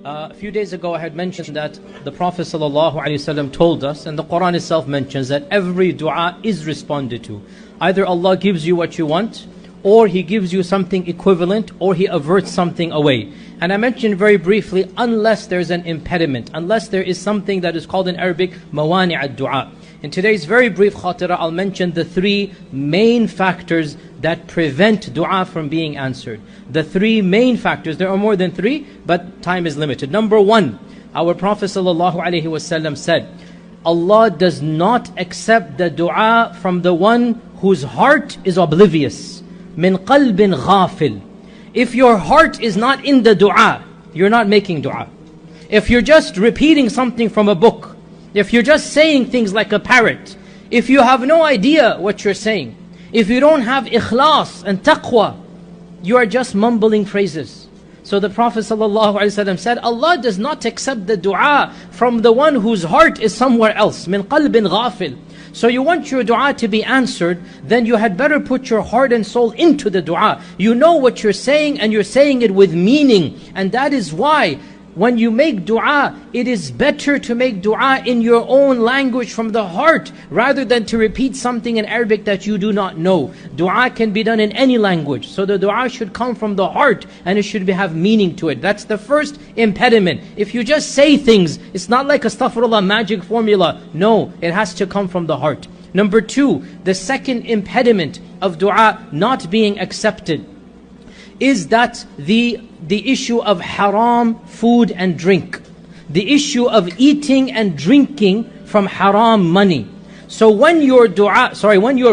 A few days ago I had mentioned that the Prophet ﷺ told us, and the Quran itself mentions, that every dua is responded to. Either Allah gives you what you want, or He gives you something equivalent, or He averts something away. And I mentioned very briefly, unless there's an impediment, unless there is something that is called in Arabic mawani' ad-du'a. In today's very brief khatira, I'll mention the three main factors that prevent dua from being answered. The three main factors, there are more than three, but time is limited. Number one, our Prophet ﷺ said, Allah does not accept the dua from the one whose heart is oblivious. Min qalbin ghafil. If your heart is not in the dua, you're not making dua. If you're just repeating something from a book, if you're just saying things like a parrot, if you have no idea what you're saying, if you don't have ikhlas and taqwa, you are just mumbling phrases. So the Prophet ﷺ said, Allah does not accept the dua from the one whose heart is somewhere else. Min qalbin ghafil. So you want your dua to be answered, then you had better put your heart and soul into the dua. You know what you're saying, and you're saying it with meaning. And that is why when you make dua, it is better to make dua in your own language from the heart, rather than to repeat something in Arabic that you do not know. Dua can be done in any language. So the dua should come from the heart, and it should have meaning to it. That's the first impediment. If you just say things, it's not like astaghfirullah magic formula. No, it has to come from the heart. Number two, the second impediment of dua not being accepted is that the issue of haram food and drink. The issue of eating and drinking from haram money. So when your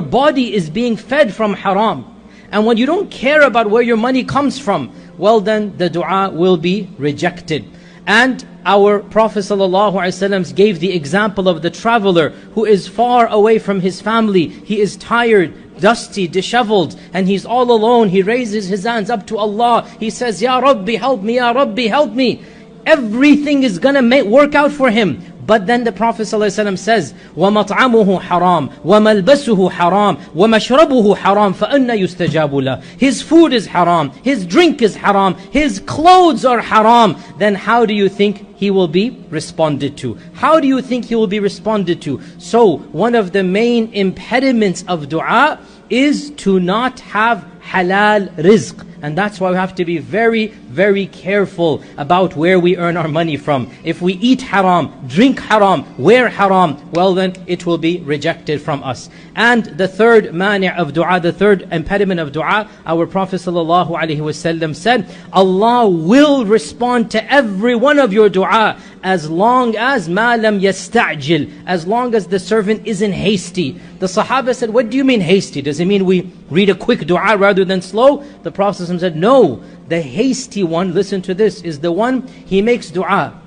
body is being fed from haram, and when you don't care about where your money comes from, well then the dua will be rejected. And our Prophet ﷺ gave the example of the traveler who is far away from his family. He is tired, dusty, disheveled, and he's all alone. He raises his hands up to Allah. He says, Ya Rabbi, help me, Ya Rabbi, help me. Everything is gonna work out for him. But then the Prophet ﷺ says, وَمَطْعَمُهُ حَرَامٌ وَمَلْبَسُهُ حَرَامٌ وَمَشْرَبُهُ حَرَامٌ فَأَنَّ يُسْتَجَابُ لَهُ. His food is haram, his drink is haram, his clothes are haram. Then how do you think he will be responded to? How do you think he will be responded to? So one of the main impediments of dua is to not have halal rizq. And that's why we have to be very, very careful about where we earn our money from. If we eat haram, drink haram, wear haram, well then it will be rejected from us. And the third mani' of dua, the third impediment of dua, our Prophet ﷺ said, Allah will respond to every one of your dua as long as ma lam yasta'jil, as long as the servant isn't hasty. The Sahaba said, what do you mean hasty? Does it mean we read a quick dua rather than slow? The Prophet said, no. The hasty one, listen to this, is the one, he makes dua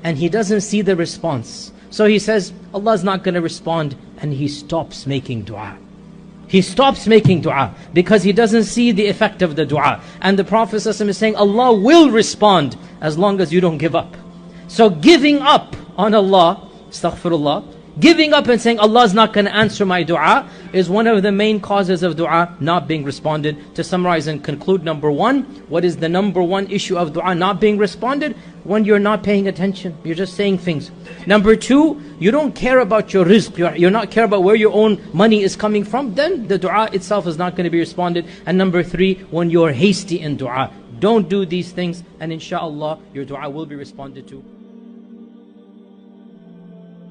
and he doesn't see the response. So he says, Allah's not going to respond, and he stops making dua. He stops making dua because he doesn't see the effect of the dua. And the Prophet ﷺ is saying, Allah will respond as long as you don't give up. So giving up on Allah, astaghfirullah, giving up and saying Allah's not going to answer my dua is one of the main causes of dua not being responded. To summarize and conclude, number one, what is the number one issue of dua not being responded? When you're not paying attention, you're just saying things. Number two, you don't care about your rizq, you're not care about where your own money is coming from, then the dua itself is not going to be responded. And number three, when you're hasty in dua, don't do these things, and inshallah your dua will be responded to.